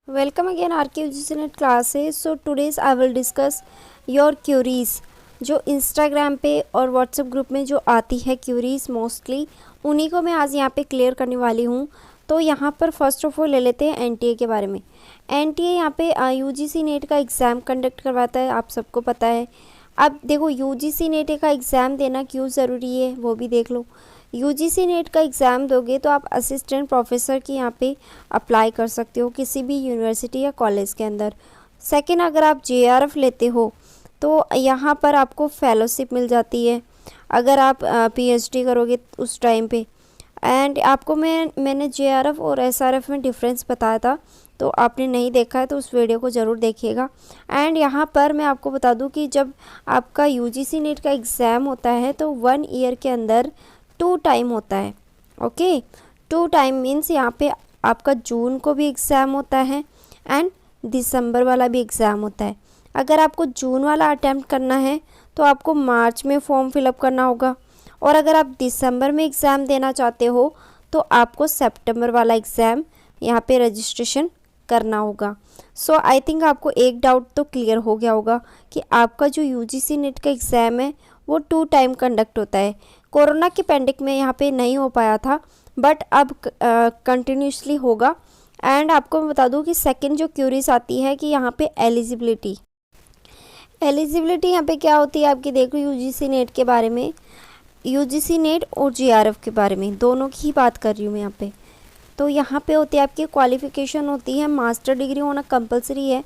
Welcome again RKUGC Net classes. So today's I will discuss your queries जो Instagram पे और WhatsApp group में जो आती है क्यूरीज मोस्टली उन्हीं को मैं आज यहाँ पे क्लियर करने वाली हूँ। तो यहाँ पर फर्स्ट ऑफ ऑल ले लेते हैं एनटीए के बारे में। एनटीए यहाँ पे यूजीसी नेट का एग्ज़ाम कंडक्ट करवाता है, आप सबको पता है। अब देखो यूजीसी नेट का एग्ज़ाम देना क्यों ज़रूरी है वो भी देख लो। यूजीसी नेट का एग्ज़ाम दोगे तो आप असिस्टेंट प्रोफेसर की यहाँ पे अप्लाई कर सकते हो किसी भी यूनिवर्सिटी या कॉलेज के अंदर। सेकंड, अगर आप जेआरएफ लेते हो तो यहाँ पर आपको फेलोशिप मिल जाती है अगर आप पीएचडी करोगे उस टाइम पे। एंड आपको मैंने जेआरएफ और एसआरएफ में डिफरेंस बताया था, तो आपने नहीं देखा है तो उस वीडियो को ज़रूर देखिएगा। एंड यहाँ पर मैं आपको बता दूँ कि जब आपका यूजीसी नेट का एग्ज़ाम होता है तो 1 ईयर के अंदर 2 टाइम होता है। ओके, 2 टाइम मीन्स यहाँ पे आपका जून को भी एग्ज़ाम होता है एंड दिसंबर वाला भी एग्ज़ाम होता है। अगर आपको जून वाला अटैम्प्ट करना है तो आपको मार्च में फॉर्म फिलअप करना होगा, और अगर आप दिसंबर में एग्ज़ाम देना चाहते हो तो आपको सितंबर वाला एग्ज़ाम यहाँ पे रजिस्ट्रेशन करना होगा। सो आई थिंक आपको एक डाउट तो क्लियर हो गया होगा कि आपका जो यूजीसी नेट का एग्ज़ाम है वो 2 टाइम कंडक्ट होता है। कोरोना के पेंडेमिक में यहाँ पे नहीं हो पाया था, बट अब कंटिन्यूसली होगा। एंड आपको मैं बता दूँ कि सेकंड जो क्यूरीज आती है कि यहाँ पे एलिजिबिलिटी यहाँ पे क्या होती है आपकी, देखो यूजीसी नेट के बारे में, यूजीसी नेट और जीआरएफ के बारे में दोनों की ही बात कर रही हूँ मैं यहाँ पे। तो यहाँ पे होती है आपकी क्वालिफ़िकेशन होती है, मास्टर डिग्री होना कंपलसरी है।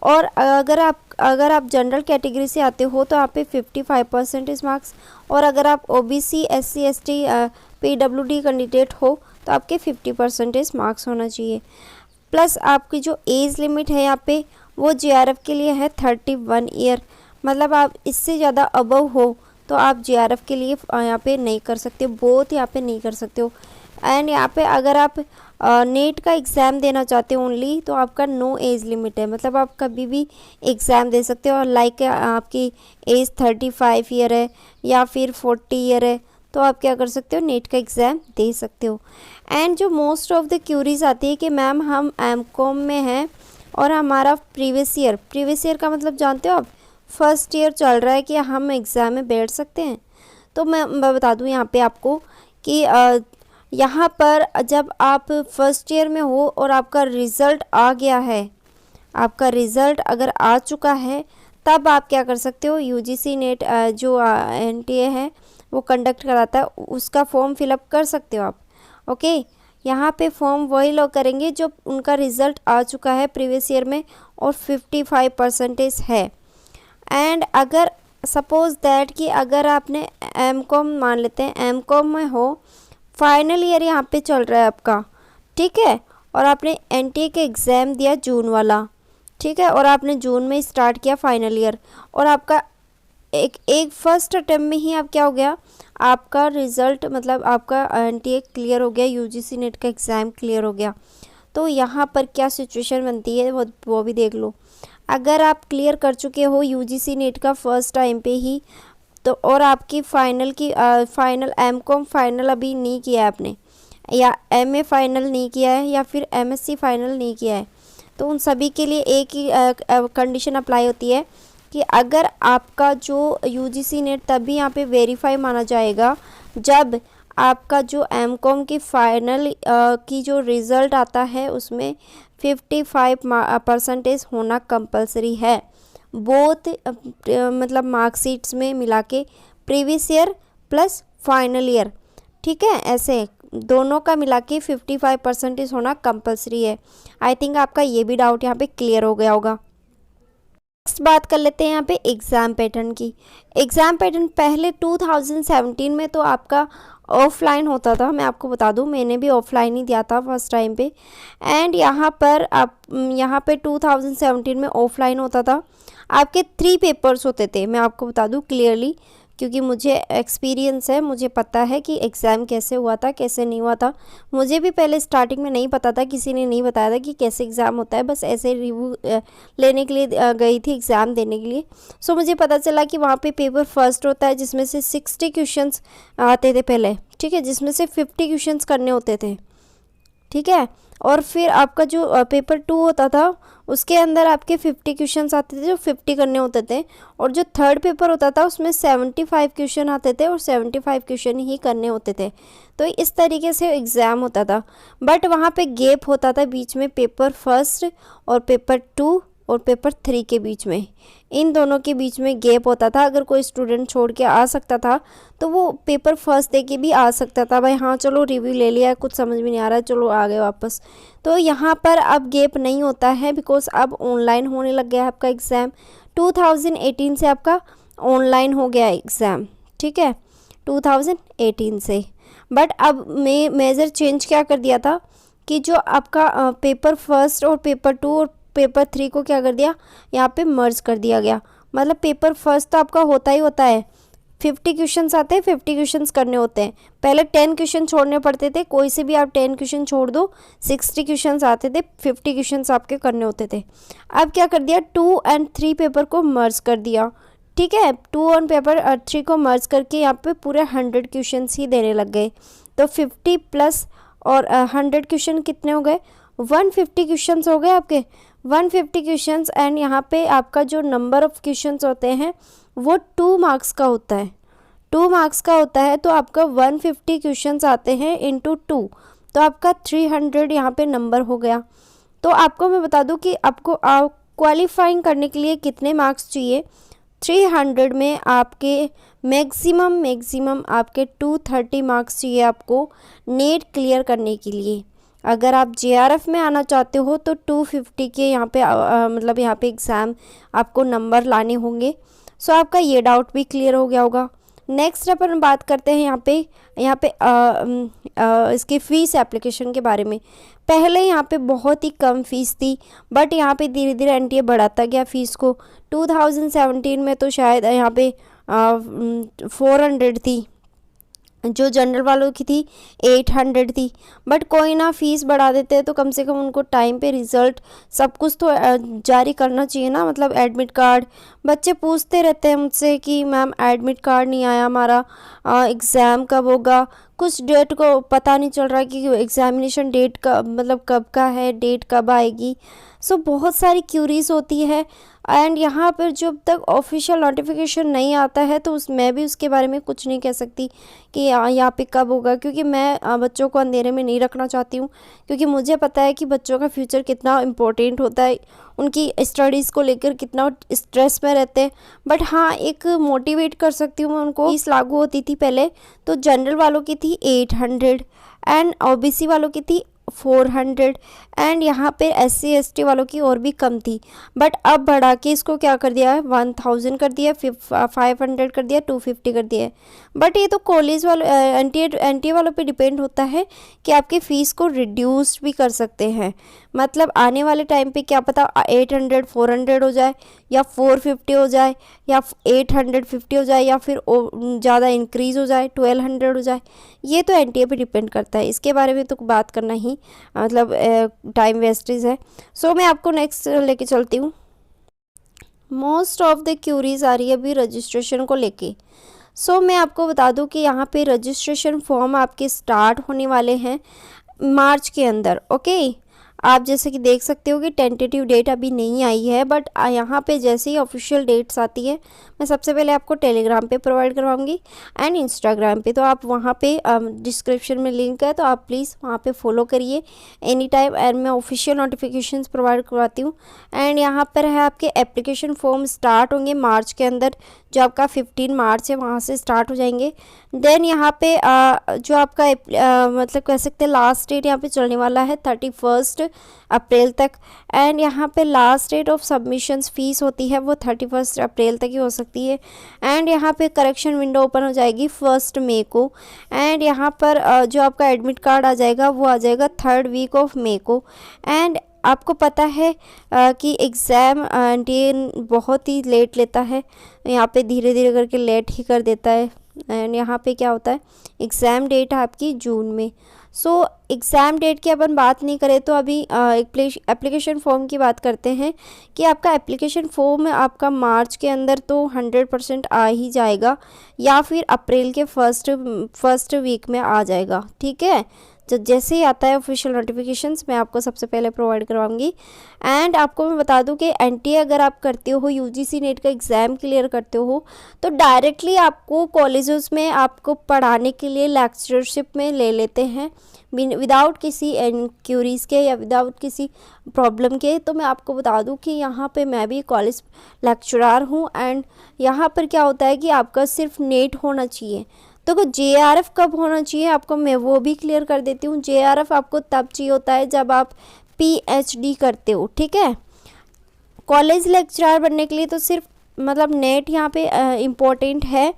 और अगर आप जनरल कैटेगरी से आते हो तो आप पे 55% मार्क्स, और अगर आप OBC SC ST PWD candidate हो तो आपके 50% मार्क्स होना चाहिए। प्लस आपकी जो एज लिमिट है यहाँ पे वो जेआरएफ के लिए है 31 ईयर, मतलब आप इससे ज़्यादा अबव हो तो आप जेआरएफ के लिए यहाँ पे नहीं कर सकते, बोथ यहाँ पे नहीं कर सकते हो। एंड यहाँ पे अगर आप नेट का एग्ज़ाम देना चाहते हो ओनली तो आपका नो एज लिमिट है, मतलब आप कभी भी एग्ज़ाम दे सकते हो। और लाइक आपकी एज 35 ईयर है या फिर 40 ईयर है तो आप क्या कर सकते हो, नेट का एग्ज़ाम दे सकते हो। एंड जो मोस्ट ऑफ द क्यूरीज आती है कि मैम हम एमकॉम में हैं और हमारा प्रीवियस ईयर का मतलब जानते हो आप, फर्स्ट ईयर चल रहा है, कि हम एग्ज़ाम में बैठ सकते हैं। तो मैं बता दूं यहाँ पे आपको कि यहाँ पर जब आप फर्स्ट ईयर में हो और आपका रिज़ल्ट आ गया है, आपका रिज़ल्ट अगर आ चुका है तब आप क्या कर सकते हो, यूजीसी नेट जो एनटीए है वो कंडक्ट कराता है उसका फॉर्म फिलअप कर सकते हो आप। ओके, यहाँ पे फॉर्म वही लोग करेंगे जो उनका रिज़ल्ट आ चुका है प्रीवियस ईयर में और 55% है। एंड अगर सपोज़ दैट कि अगर आपने एमकॉम मान लेते हैं, एमकॉम में हो, फाइनल ईयर यहाँ पे चल रहा है आपका, ठीक है, और आपने एनटीए के एग्ज़ाम दिया जून वाला, ठीक है, और आपने जून में स्टार्ट किया फाइनल ईयर, और आपका एक फर्स्ट अटेम्प्ट में ही आप क्या हो गया, आपका रिज़ल्ट मतलब आपका एनटीए क्लियर हो गया, यूजीसी नेट का एग्ज़ाम क्लियर हो गया। तो यहाँ पर क्या सिचुएशन बनती है वो भी देख लो। अगर आप क्लियर कर चुके हो यूजीसी नेट का फर्स्ट टाइम पे ही, तो और आपकी फाइनल एमकॉम फाइनल अभी नहीं किया है आपने, या एमए फाइनल नहीं किया है, या फिर एमएससी फाइनल नहीं किया है, तो उन सभी के लिए एक ही कंडीशन अप्लाई होती है कि अगर आपका जो यूजीसी नेट तभी यहाँ पे वेरीफाई माना जाएगा जब आपका जो एमकॉम की फाइनल की जो रिज़ल्ट आता है उसमें 55% होना कंपलसरी है, बोथ मतलब मार्कशीट्स में मिला के, previous year plus final year, ठीक है, ऐसे दोनों का मिला के 55% होना कंपलसरी है। आई थिंक आपका ये भी डाउट यहाँ पे क्लियर हो गया होगा। नेक्स्ट बात कर लेते हैं यहाँ पे एग्ज़ाम पैटर्न की। एग्ज़ाम पैटर्न पहले 2017 में तो आपका ऑफलाइन होता था, मैं आपको बता दूं मैंने भी ऑफलाइन ही दिया था फर्स्ट टाइम पे। एंड यहाँ पर आप यहाँ पे 2017 में ऑफलाइन होता था, आपके 3 पेपर्स होते थे, मैं आपको बता दूं क्लियरली, क्योंकि मुझे एक्सपीरियंस है, मुझे पता है कि एग्ज़ाम कैसे हुआ था कैसे नहीं हुआ था। मुझे भी पहले स्टार्टिंग में नहीं पता था, किसी ने नहीं बताया था कि कैसे एग्ज़ाम होता है, बस ऐसे रिव्यू लेने के लिए गई थी एग्ज़ाम देने के लिए। सो मुझे पता चला कि वहाँ पे पेपर फर्स्ट होता है जिसमें से 60 क्वेश्चंस आते थे पहले, ठीक है, जिसमें से 50 क्वेश्चंस करने होते थे, ठीक है। और फिर आपका जो पेपर 2 होता था उसके अंदर आपके 50 क्वेश्चंस आते थे जो 50 करने होते थे, और जो थर्ड पेपर होता था उसमें 75 क्वेश्चन आते थे और 75 क्वेश्चन ही करने होते थे। तो इस तरीके से एग्ज़ाम होता था, बट वहाँ पे गैप होता था बीच में पेपर फर्स्ट और पेपर 2 और पेपर 3 के बीच में, इन दोनों के बीच में गैप होता था। अगर कोई स्टूडेंट छोड़ के आ सकता था तो वो पेपर फर्स्ट दे के भी आ सकता था, भाई हाँ चलो रिव्यू ले लिया, कुछ समझ में नहीं आ रहा है, चलो आ गए वापस। तो यहाँ पर अब गैप नहीं होता है, बिकॉज अब ऑनलाइन होने लग गया है आपका एग्ज़ाम। 2018 से आपका ऑनलाइन हो गया एग्ज़ाम, ठीक है, 2018 से। बट अब मेजर चेंज क्या कर दिया था कि जो आपका पेपर फर्स्ट और पेपर 2 और पेपर 3 को क्या कर दिया, यहाँ पे मर्ज कर दिया गया। मतलब पेपर फर्स्ट तो आपका होता ही होता है, 50 क्वेश्चंस आते हैं, 50 क्वेश्चंस करने होते हैं। पहले 10 क्वेश्चन छोड़ने पड़ते थे, कोई से भी आप 10 क्वेश्चन छोड़ दो, 60 क्वेश्चंस आते थे, 50 क्वेश्चंस आपके करने होते थे। अब क्या कर दिया, 2 और 3 पेपर को मर्ज कर दिया, ठीक है, 2 और पेपर 3 को मर्ज करके यहाँ पे पूरे 100 क्वेश्चंस ही देने लग गए। तो 50 प्लस और 100 क्वेश्चन कितने हो गए, 150 क्वेश्चंस हो गए आपके, 150 क्वेश्चंस। एंड यहाँ पे आपका जो नंबर ऑफ़ क्वेश्चंस होते हैं वो 2 मार्क्स का होता है, 2 मार्क्स का होता है। तो आपका 150 क्वेश्चंस आते हैं इंटू 2, तो आपका 300 यहाँ पे नंबर हो गया। तो आपको मैं बता दूँ कि आपको क्वालिफाइंग करने के लिए कितने मार्क्स चाहिए, 300 में आपके मैक्सिमम आपके 230 मार्क्स चाहिए आपको नेट क्लियर करने के लिए। अगर आप JRF में आना चाहते हो तो 250 के यहाँ पे मतलब यहाँ पे एग्ज़ाम आपको नंबर लाने होंगे। सो आपका ये डाउट भी क्लियर हो गया होगा। नेक्स्ट अपन बात करते हैं यहाँ पे इसकी फ़ीस एप्लीकेशन के बारे में। पहले यहाँ पे बहुत ही कम फ़ीस थी, बट यहाँ पे धीरे धीरे NTA बढ़ाता गया फ़ीस को। 2017 में तो शायद यहाँ पे 400 थी, जो जनरल वालों की थी 800 थी। बट कोई ना, फ़ीस बढ़ा देते हैं तो कम से कम उनको टाइम पे रिज़ल्ट सब कुछ तो जारी करना चाहिए ना। मतलब एडमिट कार्ड, बच्चे पूछते रहते हैं मुझसे कि मैम एडमिट कार्ड नहीं आया हमारा, एग्ज़ाम कब होगा, कुछ डेट को पता नहीं चल रहा कि एग्ज़ामिनेशन डेट का मतलब कब का है, डेट कब आएगी। सो बहुत सारी क्यूरीज होती है। एंड यहाँ पर जब तक ऑफिशियल नोटिफिकेशन नहीं आता है तो मैं भी उसके बारे में कुछ नहीं कह सकती कि यहाँ पे कब होगा, क्योंकि मैं बच्चों को अंधेरे में नहीं रखना चाहती हूँ, क्योंकि मुझे पता है कि बच्चों का फ्यूचर कितना इम्पोर्टेंट होता है, उनकी स्टडीज़ को लेकर कितना स्ट्रेस में रहते हैं। बट हाँ, एक मोटिवेट कर सकती हूँ मैं उनको। फीस लागू होती थी पहले तो जनरल वालों की थी 800 एंड OBC वालों की थी 400 एंड यहाँ पे SC ST वालों की और भी कम थी। बट अब बढ़ा के इसको क्या कर दिया है, 1000 कर दिया, 500 कर दिया, 250 कर दिया है। बट ये तो कॉलेज वालों NTA वालों पे डिपेंड होता है कि आपकी फ़ीस को रिड्यूस भी कर सकते हैं। मतलब आने वाले टाइम पे क्या पता 800 400 हो जाए, या 450 हो जाए, या 850 हो जाए, या फिर ज़्यादा इंक्रीज़ हो जाए 1200 हो जाए। ये तो NTA पे डिपेंड करता है, इसके बारे में तो बात करना ही मतलब टाइम वेस्टेज है। सो मैं आपको नेक्स्ट लेके चलती हूँ। मोस्ट ऑफ द क्यूरीज आ रही है अभी रजिस्ट्रेशन को लेके। सो मैं आपको बता दूँ कि यहाँ पे रजिस्ट्रेशन फॉर्म आपके स्टार्ट होने वाले हैं मार्च के अंदर। ओके, आप जैसे कि देख सकते हो कि टेंटेटिव डेट अभी नहीं आई है, बट यहाँ पे जैसे ही ऑफिशियल डेट्स आती है मैं सबसे पहले आपको टेलीग्राम पे प्रोवाइड करवाऊँगी एंड इंस्टाग्राम पे। तो आप वहाँ पे डिस्क्रिप्शन में लिंक है, तो आप प्लीज़ वहाँ पे फॉलो करिए एनी टाइम। एंड मैं ऑफिशियल नोटिफिकेशंस प्रोवाइड करवाती हूँ। एंड यहाँ पर है आपके एप्लीकेशन फॉर्म स्टार्ट होंगे मार्च के अंदर, जो आपका 15 मार्च है वहाँ से स्टार्ट हो जाएंगे। देन यहाँ पे जो आपका मतलब कह सकते हैं लास्ट डेट यहाँ पे चलने वाला है 31 अप्रैल तक। एंड यहाँ पे last date of submissions fees होती है वो 31 अप्रैल तक ही हो सकती है। एंड यहाँ पे करेक्शन विंडो ओपन हो जाएगी 1 मई को। एंड यहाँ पर जो आपका एडमिट कार्ड आ जाएगा वो आ जाएगा 3rd वीक ऑफ मई को। एंड आपको पता है कि एग्ज़ाम NTA बहुत ही लेट लेता है, यहाँ पे धीरे धीरे करके लेट ही कर देता है। एंड यहाँ पे क्या होता है, एग्ज़ाम डेट है आपकी जून में। सो एग्ज़ाम डेट की अपन बात नहीं करें तो अभी एप्लीकेशन फॉर्म की बात करते हैं कि आपका एप्लीकेशन फॉर्म आपका मार्च के अंदर तो 100% आ ही जाएगा, या फिर अप्रैल के फर्स्ट वीक में आ जाएगा। ठीक है, जैसे ही आता है ऑफिशियल नोटिफिकेशंस मैं आपको सबसे पहले प्रोवाइड करवाऊंगी। एंड आपको मैं बता दूं कि एनटीए अगर आप करते हो, यूजीसी नेट का एग्ज़ाम क्लियर करते हो, तो डायरेक्टली आपको कॉलेजेस में आपको पढ़ाने के लिए लेक्चरशिप में ले लेते हैं विदाउट किसी क्यूरीज़ के या विदाउट किसी प्रॉब्लम के। तो मैं आपको बता दूं कि यहाँ पे मैं भी कॉलेज लेक्चरर हूँ एंड यहाँ पर क्या होता है कि आपका सिर्फ नेट होना चाहिए। तो जेआरएफ कब होना चाहिए आपको, मैं वो भी क्लियर कर देती हूँ। जेआरएफ आपको तब चाहिए होता है जब आप पीएचडी करते हो, ठीक है। कॉलेज लेक्चरर बनने के लिए तो सिर्फ मतलब नेट यहाँ पे इम्पोर्टेंट है,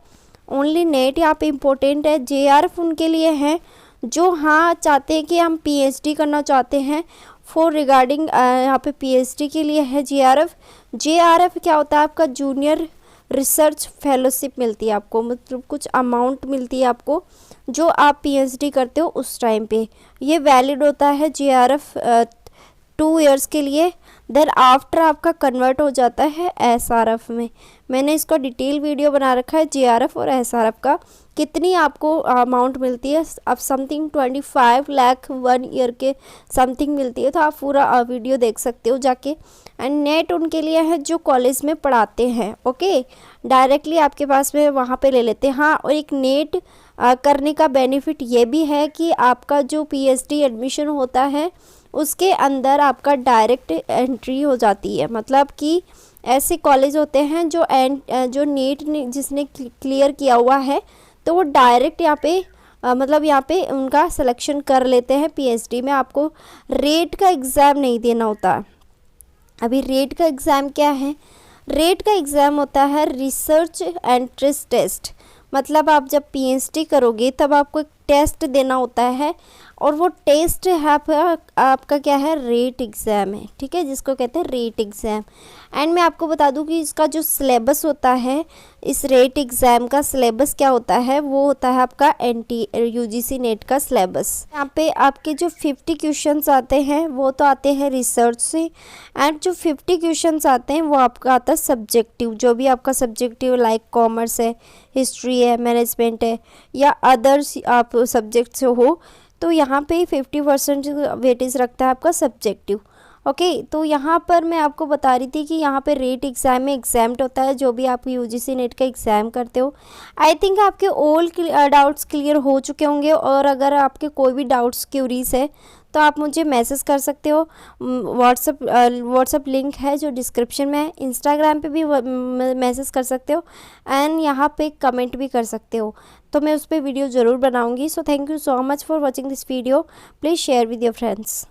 ओनली नेट यहाँ पे इम्पोर्टेंट है। जेआरएफ उनके लिए है जो हाँ चाहते हैं कि हम पीएचडी करना चाहते हैं, फॉर रिगार्डिंग यहाँ पे पीएचडी के लिए है जेआरएफ। जेआरएफ क्या होता है, आपका जूनियर रिसर्च फेलोशिप मिलती है आपको, मतलब कुछ अमाउंट मिलती है आपको जो आप पीएचडी करते हो उस टाइम पे। ये वैलिड होता है जेआरएफ 2 इयर्स के लिए। देन आफ्टर आपका कन्वर्ट हो जाता है एसआरएफ में। मैंने इसका डिटेल वीडियो बना रखा है जेआरएफ और एसआरएफ का, कितनी आपको अमाउंट मिलती है। अब समथिंग 25 लाख 1 ईयर के समथिंग मिलती है, तो आप पूरा वीडियो देख सकते हो जाके। एंड नेट उनके लिए है जो कॉलेज में पढ़ाते हैं, ओके, डायरेक्टली आपके पास में वहाँ पे ले लेते हैं। हाँ, और एक नेट करने का बेनिफिट ये भी है कि आपका जो पीएचडी एडमिशन होता है उसके अंदर आपका डायरेक्ट एंट्री हो जाती है। मतलब कि ऐसे कॉलेज होते हैं जो नीट जिसने क्लियर किया हुआ है तो वो डायरेक्ट यहाँ पे मतलब यहाँ पे उनका सिलेक्शन कर लेते हैं पीएचडी में। आपको रेट का एग्ज़ाम नहीं देना होता। अभी रेट का एग्ज़ाम क्या है, रेट का एग्ज़ाम होता है रिसर्च एंट्रेंस टेस्ट। मतलब आप जब पीएचडी करोगे तब आपको एक टेस्ट देना होता है और वो टेस्ट है आपका क्या है, रेट एग्ज़ाम है, ठीक है, जिसको कहते हैं रेट एग्ज़ाम। एंड मैं आपको बता दूं कि इसका जो सिलेबस होता है, इस रेट एग्ज़ाम का सिलेबस क्या होता है, वो होता है आपका यूजीसी नेट का सिलेबस। यहाँ पे आपके जो 50 क्वेश्चंस आते हैं वो तो आते हैं रिसर्च से, एंड जो 50 क्वेश्चंस आते हैं वो आपका आता है सब्जेक्टिव, जो भी आपका सब्जेक्टिव लाइक कॉमर्स है, हिस्ट्री है, मैनेजमेंट है या अदर्स आप सब्जेक्ट से हो, तो यहाँ पे 50% वेटेज रखता है आपका सब्जेक्टिव, ओके। तो यहाँ पर मैं आपको बता रही थी कि यहाँ पे रेट एग्ज़ाम में एग्जाम्ड होता है जो भी आप यूजीसी नेट का एग्ज़ाम करते हो। आई थिंक आपके ऑल डाउट्स क्लियर हो चुके होंगे, और अगर आपके कोई भी डाउट्स क्यूरीज है तो आप मुझे मैसेज कर सकते हो। व्हाट्सअप लिंक है जो डिस्क्रिप्शन में है, इंस्टाग्राम पे भी मैसेज कर सकते हो, एंड यहाँ पे कमेंट भी कर सकते हो। तो मैं उस पर वीडियो ज़रूर बनाऊँगी। So thank you so much for watching this video. Please share with your friends.